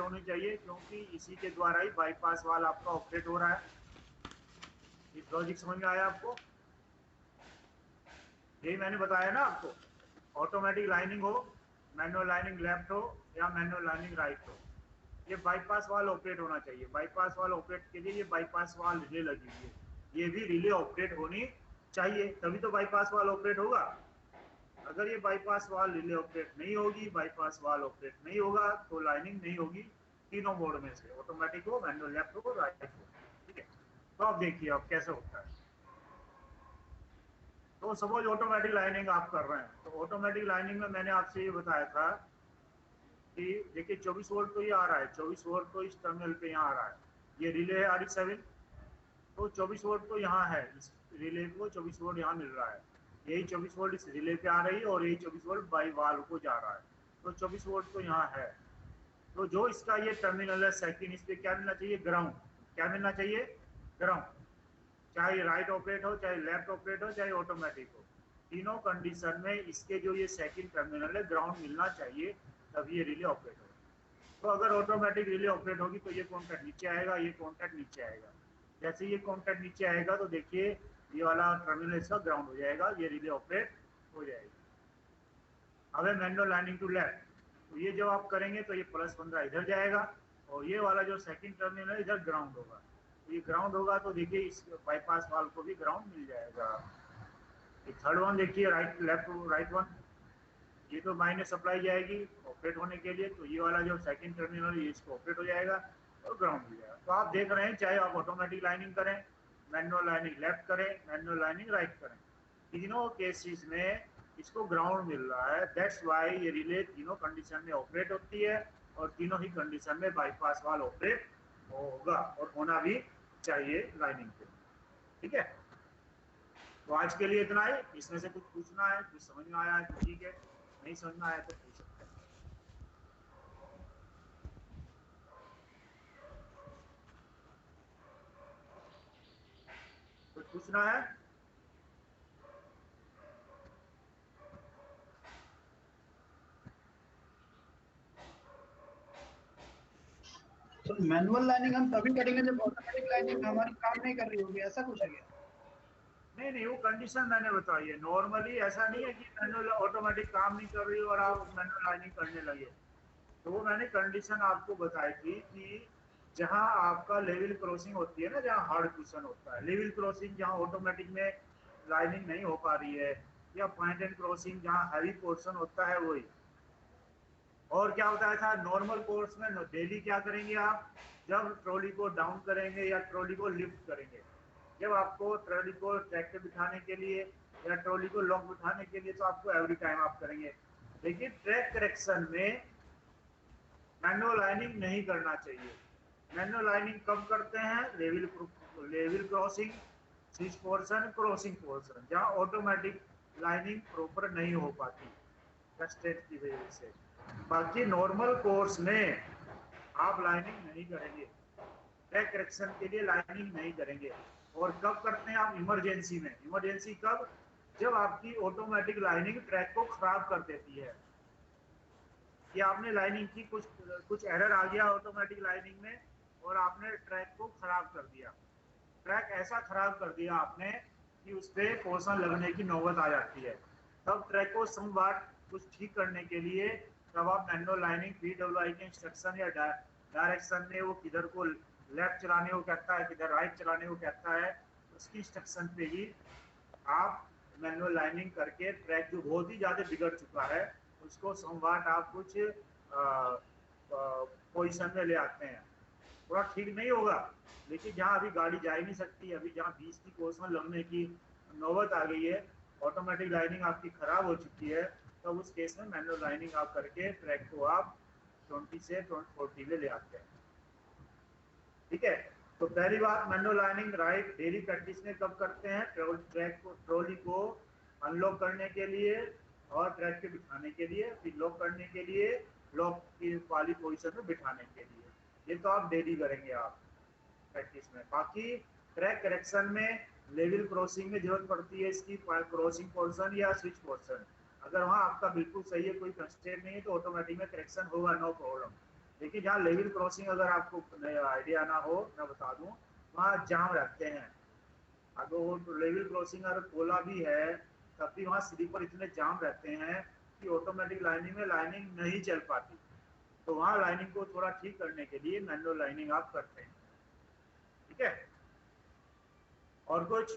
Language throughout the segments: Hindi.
होनी चाहिए, क्योंकि इसी के द्वारा ही बाईपास वाल आपका ऑपरेट हो रहा है। इस लॉजिक समझ में आया आपको? यही मैंने बताया ना आपको, ऑटोमेटिक लाइनिंग हो, मैनुअल लाइनिंग लेफ्ट हो या मैनुअल लाइनिंग राइट हो, ये बाईपास वाल ऑपरेट होना चाहिए। बाईपास वाल ऑपरेट के लिए ये बाईपास वाल रिले लगी हुई है, ये भी रिले ऑपरेट होनी चाहिए, तभी तो बाईपास वाल ऑपरेट होगा। अगर ये बाईपास वाल रिले ऑपरेट नहीं होगी, बाईपास वाल ऑपरेट नहीं होगा, तो लाइनिंग नहीं होगी तीनों मोड में से, ऑटोमेटिक हो, मैनुअल लेफ्ट हो, राइट हो। ठीक है, तो आप देखिए अब कैसे होता है। तो सपोज ऑटोमेटिक लाइनिंग आप कर रहे हैं, तो ऑटोमेटिक लाइनिंग में मैंने आपसे ये बताया था कि देखिए 24 वोल्ट तो ये आ रहा है, 24 वोल्ट तो इस टर्मिनल पे यहाँ आ रहा है, ये रिले है RE7, तो 24 वोल्ट तो यहाँ है, इस रिले को 24 वोल्ट यहाँ मिल रहा है, यही 24 वोल्ट इस रिले पे आ रही है और यही 24 वोल्ट बाई वाल्व को जा रहा है, तो 24 वोल्ट तो यहाँ है। तो जो इसका ये टर्मिनल है सेकंड, इस पे क्या मिलना चाहिए? ग्राउंड। क्या मिलना चाहिए? ग्राउंड। चाहे राइट ऑपरेट हो, चाहे लेफ्ट ऑपरेट हो, चाहे ऑटोमेटिक हो, तीनों कंडीशन में इसके जो ये सेकंड टर्मिनल है ग्राउंड मिलना चाहिए, तभी ये रिले ऑपरेट होगा। तो अगर ऑटोमेटिक रिले ऑपरेट होगी तो ये कॉन्टैक्ट नीचे आएगा, ये कॉन्टैक्ट नीचे आएगा। जैसे ये कॉन्टैक्ट नीचे आएगा तो देखिए ये वाला टर्मिनल इसका ग्राउंड हो जाएगा, ये रिले ऑपरेट हो जाएगी। अब है मैनुअल लाइनिंग टू लेफ्ट, तो ये जब आप करेंगे तो ये +15 इधर जाएगा और ये वाला जो सेकंड टर्मिनल है इधर ग्राउंड होगा, तो ये ग्राउंड होगा तो देखिए इस बाईपास वाल को भी ग्राउंड मिल जाएगा। ये थर्ड वन देखिए, राइट लेफ्ट राइट वन, ये तो माइनस सप्लाई जाएगी ऑपरेट होने के लिए, तो ये वाला जो सेकंड टर्मिनल है इसको ऑपरेट हो जाएगा और ग्राउंड हो जाएगा। तो आप देख रहे हैं, चाहे आप ऑटोमेटिक लाइनिंग करें, मैनुअल लाइनिंग लेफ्ट करें, मैनुअल लाइनिंग राइट करें, तीनों केसेस में इसको ग्राउंड मिल रहा है। दैट्स वाई ये रिले तीनों कंडीशन में ऑपरेट होती है और तीनों ही कंडीशन में बाईपास वाल ऑपरेट होगा और होना भी चाहिए लाइनिंग के। ठीक है, तो आज के लिए इतना ही। इसमें से कुछ पूछना है, कुछ समझ में आया है तो ठीक है, नहीं समझ में आया तो पूछ सकते हैं। कुछ पूछना है? तो मैनुअल लाइनिंग हम तभी करेंगे जब ऑटोमेटिक लाइनिंग हमारी काम नहीं कर रही होगी, ऐसा कुछ है क्या? नहीं नहीं, वो कंडीशन मैंने बताई है। नॉर्मली ऐसा नहीं है कि मैनुअल ऑटोमेटिक काम नहीं कर रही हो और आप मैनुअल लाइनिंग करने लगे, तो वो मैंने कंडीशन आपको बताई थी कि जहां आपका लेवल क्रॉसिंग होती है ना, जहां हार्ड क्वेश्चन होता है, लेवल क्रॉसिंग जहां ऑटोमेटिक में लाइनिंग नहीं हो पा रही है, या पॉइंट एंड क्रॉसिंग जहां हैवी पोर्शन होता है वही। और क्या बताया था, नॉर्मल कोर्स में डेली क्या करेंगे आप? जब ट्रॉली को डाउन करेंगे या ट्रॉली को लिफ्ट करेंगे, जब आपको ट्रॉली को ट्रैक पे बिठाने के लिए या ट्रॉली को लॉन्ग बिठाने के लिए, तो आपको एवरी टाइम आप करेंगे। लेकिन ट्रैक करेक्शन में मैनुअल लाइनिंग नहीं करना चाहिए। मैनुअल लाइनिंग कब करते हैं? Level crossing, switch portion, crossing portion, जहां ऑटोमेटिक लाइनिंग प्रॉपर नहीं हो पाती स्टेट की वजह से। बाकी नॉर्मल कोर्स में आप लाइनिंग नहीं करेंगे, ट्रैक करेक्शन के लिए लाइनिंग नहीं करेंगे। और कब करते हैं आप? इमरजेंसी में। इमरजेंसी कब? जब आपकी ऑटोमेटिक लाइनिंग ट्रैक को खराब कर देती है, कि आपने लाइनिंग की, कुछ कुछ एरर आ गया ऑटोमेटिक लाइनिंग में और आपने ट्रैक को खराब कर दिया, ट्रैक ऐसा खराब कर दिया आपने कि उस पर पोर्शन लगने की नौबत आ जाती है। तब ट्रैक को समवाट कुछ ठीक करने के लिए तब आप मैनुअल लाइनिंग PWI के इंस्ट्रक्शन या डायरेक्शन में वो किधर को लेफ्ट चलाने को कहता है, किधर राइट चलाने को कहता है, उसकी इंस्ट्रक्शन पे ही आप मैनुअल लाइनिंग करके ट्रैक जो बहुत ही ज्यादा बिगड़ चुका है उसको समवाट आप कुछ पोजिशन में ले आते हैं। थोड़ा ठीक नहीं होगा, लेकिन जहां अभी गाड़ी जा ही नहीं सकती, अभी जहां 20 की पोर्शन लगने की नौबत आ गई है, ऑटोमेटिक लाइनिंग आपकी खराब हो चुकी है, तब उस केस में मैनुअल लाइनिंग आप करके ट्रैक को आप 20 से 40 में ले आते हैं। ठीक है, तो पहली बात, manual lining right daily practice में कब करते हैं? ट्रैक को, ट्रॉली को अनलॉक करने के लिए और ट्रैक पे बिठाने के लिए, फिर लॉक करने के लिए, लॉक की वाली पोजीशन में बिठाने के लिए। ये तो आप डेली करेंगे आप प्रैक्टिस में। बाकी ट्रैक करेक्शन में लेवल क्रॉसिंग में जरूरत पड़ती है इसकी, क्रॉसिंग पोर्शन या स्विच पोर्शन, अगर वहां आपका बिल्कुल सही है, कोई कंस्ट्रेंट नहीं है, तो ऑटोमेटिक में करेक्शन होगा, नो प्रॉब्लम। देखिए जहाँ लेवल क्रॉसिंग अगर आपको आइडिया ना हो, मैं बता दूं, वहाँ जाम रखते हैं। अगर वो लेवल क्रॉसिंग अगर खोला भी है तब भी वहाँ स्लीपर इतने जाम रहते हैं कि ऑटोमेटिक लाइनिंग में लाइनिंग नहीं चल पाती। तो वहाँ लाइनिंग को थोड़ा ठीक करने के लिए मैनुअल लाइनिंग आप करते हैं। ठीक है, और कुछ?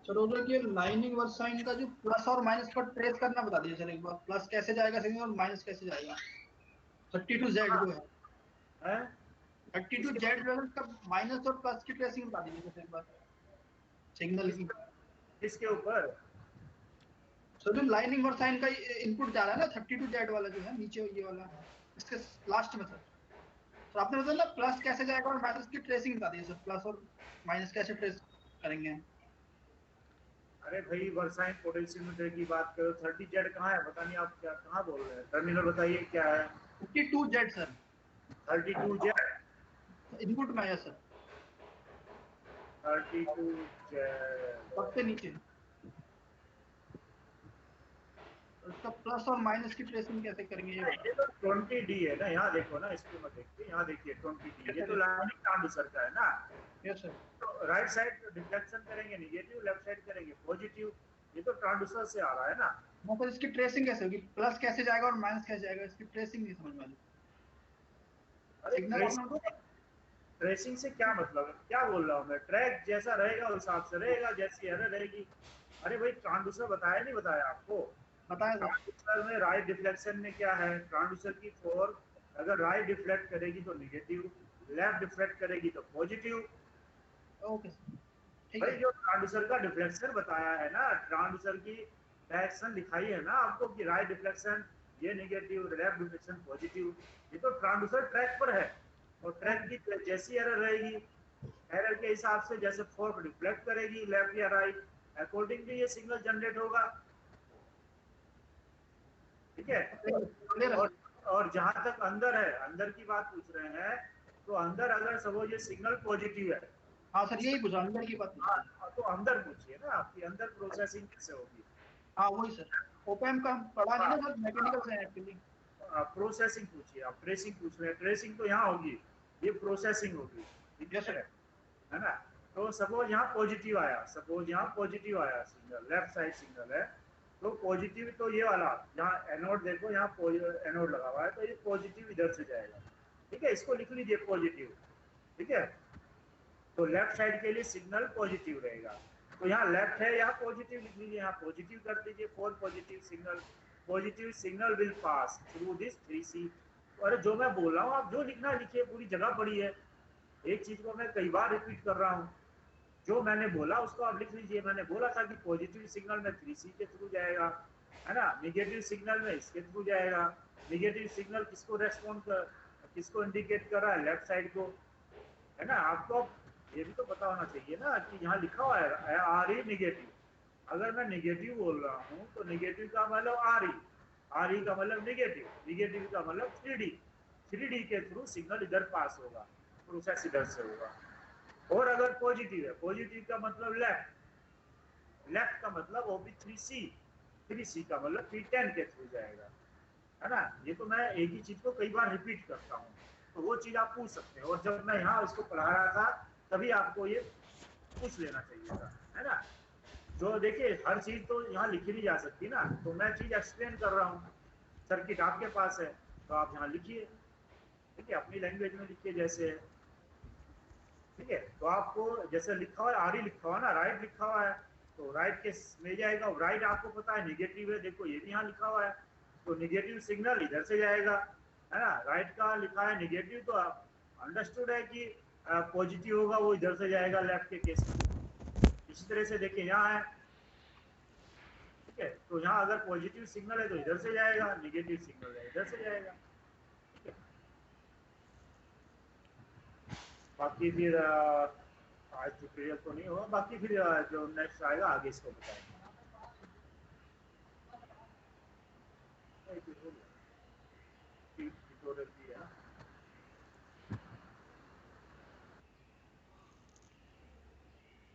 सर वो जो कि लाइनिंग वर्साइन का जो प्लस और माइनस का ट्रेस करना बता दीजिए सर एक बार, प्लस कैसे जाएगा सिग्नल और माइनस कैसे जाएगा 32Z जो है, 32Z जो है उसका माइनस और प्लस की ट्रेसिंग बता दीजिए सर एक बार सिग्नल की। किसके ऊपर? सर जो लाइनिंग वर्साइन का इनपुट जा रहा है ना 32Z वाला जो है नीचे ये वाला, इसके लास्ट में सर आपने बताया ना प्लस कैसे जाएगा और माइनस की ट्रेसिंग बता दीजिए सर, प्लस और माइनस कैसे ट्रेस करेंगे। अरे भाई वर्साइन पोटेंशियोमीटर की बात करो, 30Z कहाँ है? पता नहीं आप क्या कहाँ बोल रहे हैं, टर्मिनल बताइए क्या है? 32Z सर 32Z इनपुट में है सर 32Z सबसे नीचे, उसका प्लस और माइनस की ट्रेसिंग कैसे करेंगे ये ये बताओ। तो 20D है ना, यहाँ देखो ना, इसको मत देखिए, यहाँ देखिए 20D, ये तो लाइनिंग ट्रांसड्यूसर का है ना। Yes sir. तो राइट साइड डिफ्लेक्शन करेंगे निगेटिव, लेफ्ट साइड करेंगे पॉजिटिव, ये तो ट्रांसड्यूसर से आ रहा है ना। मतलब इसकी ट्रेसिंग कैसे होगी, प्लस कैसे जाएगा और माइनस कैसे जाएगा, इसकी ट्रेसिंग नहीं समझ में आ रही। अरे सिग्नल आपने बताया ट्रेसिंग से क्या मतलब है, क्या बोल रहा हूँ मैं? ट्रैक जैसा रहेगा उस हिसाब से रहेगा, जैसी एरर रहेगी। अरे भाई ट्रांसड्यूसर बताया नहीं बताया आपको? बताया सर। ट्रांसड्यूसर में राइट डिफ्लेक्शन में क्या है, ट्रांसड्यूसर की फोर अगर राइट डिफ्लेक्ट करेगी तो निगेटिव, लेफ्ट डिफ्लेक्ट करेगी तो पॉजिटिव। ओके सर ठीक भाई है। जो ट्रांसड्यूसर का डिफ्लेक्शन बताया है ना, ट्रांसड्यूसर की डायरेक्शन दिखाई है ना आपको कि राइट डिफ्लेक्शन ये निगेटिव, लेफ्ट डिफ्लेक्शन पॉजिटिव, ये तो ट्रांसड्यूसर ट्रैक पर है। और ट्रैक ओके की जैसी एरर रहेगी, एरर के हिसाब से जैसे फोर्क रिफ्लेक्ट करेगी लेफ्ट या राइट, अकॉर्डिंगली ये सिग्नल जनरेट होगा। ठीक है। क्लियर है और सर। और जहां तक अंदर है, अंदर की बात पूछ रहे हैं, तो अंदर अगर सपोज ये सिग्नल पॉजिटिव है, हाँ सर यही पूछा, अंदर की बात पूछ रहे हैं। तो अंदर पूछिए ना, आपकी अंदर प्रोसेसिंग कैसे होगी? हाँ वही सर, ओपन का हम पढ़ा नहीं ना सर, मैकेनिकल से एक्चुअली। प्रोसेसिंग पूछिए, आप ट्रेसिंग पूछ रहे हैं, ट्रेसिंग तो यहाँ होगी, ये प्रोसेसिंग होगी। यस ठीक सर। है ना? तो सपोज यहाँ पॉजिटिव आया, सपोज यहाँ पॉजिटिव आया सिग्नल, लेफ्ट साइड सिग्नल है, तो पॉजिटिव तो ये वाला, यहाँ एनोड देखो, यहाँ एनोड लगा हुआ है, तो ये पॉजिटिव इधर से जाएगा। ठीक है, इसको लिख लीजिए पॉजिटिव। ठीक है, तो लेफ्ट साइड के लिए सिग्नल पॉजिटिव रहेगा, तो यहाँ लेफ्ट है, यहाँ पॉजिटिव लिख लीजिए, यहाँ पॉजिटिव कर दीजिए, four positive signal, positive signal will pass through this 3C। अरे जो मैं बोल रहा हूँ आप जो लिखना लिखिए, पूरी जगह पड़ी है, एक चीज को मैं कई बार रिपीट कर रहा हूँ, जो मैंने बोला उसको आप लिख लीजिए। मैंने बोला था कि पॉजिटिव सिग्नल में 3C के थ्रू जाएगा, है ना, निगेटिव सिग्नल में इसके थ्रू जाएगा। निगेटिव सिग्नल किसको रेस्पॉन्ड कर, किसको इंडिकेट कर रहा है, लेफ्ट साइड को, है ना। आपको ये भी तो पता होना चाहिए ना कि यहाँ लिखा हुआ है आर ई निगेटिव, अगर मैं निगेटिव बोल रहा हूँ तो निगेटिव का मतलब आर ई का मतलब निगेटिव, निगेटिव का मतलब 3D के थ्रू सिग्नल इधर पास होगा, प्रोसेस इधर से होगा। और अगर पॉजिटिव है, पॉजिटिव का मतलब लेफ्ट, लेफ्ट का मतलब वो भी 3C का मतलब P10 के थ्रू जाएगा, है ना। ये तो मैं एक ही चीज को कई बार रिपीट करता हूँ, तो वो चीज आप पूछ सकते हैं, और जब मैं यहाँ इसको पढ़ा रहा था तभी आपको ये पूछ लेना चाहिए था, है ना। जो देखिए हर चीज तो यहाँ लिखी नहीं जा सकती ना, तो मैं चीज एक्सप्लेन कर रहा हूँ, सर्किट आपके पास है तो आप यहाँ लिखिए। ठीक है, अपनी लैंग्वेज में लिखिए जैसे है। ठीक है, तो आपको जैसे लिखा हुआ है आर ई लिखा हुआ है ना, राइट लिखा हुआ है, तो राइट के में जाएगा, राइट आपको पता है निगेटिव है, देखो ये भी यहाँ लिखा हुआ है, तो निगेटिव सिग्नल इधर से जाएगा, है ना। राइट का लिखा है निगेटिव, तो अंडरस्टूड है कि पॉजिटिव होगा वो इधर से जाएगा लेफ्ट के केस में। इसी तरह से देखिए यहाँ है, ठीक है, तो यहाँ अगर पॉजिटिव सिग्नल है तो इधर से जाएगा, निगेटिव सिग्नल है इधर से जाएगा। ठीक है, बाकी फिर आज ट्यूटोरियल तो नहीं होगा, बाकी फिर जो नेक्स्ट आएगा आगे इसको बताएंगे। ट्यूटोरियल भी है ना।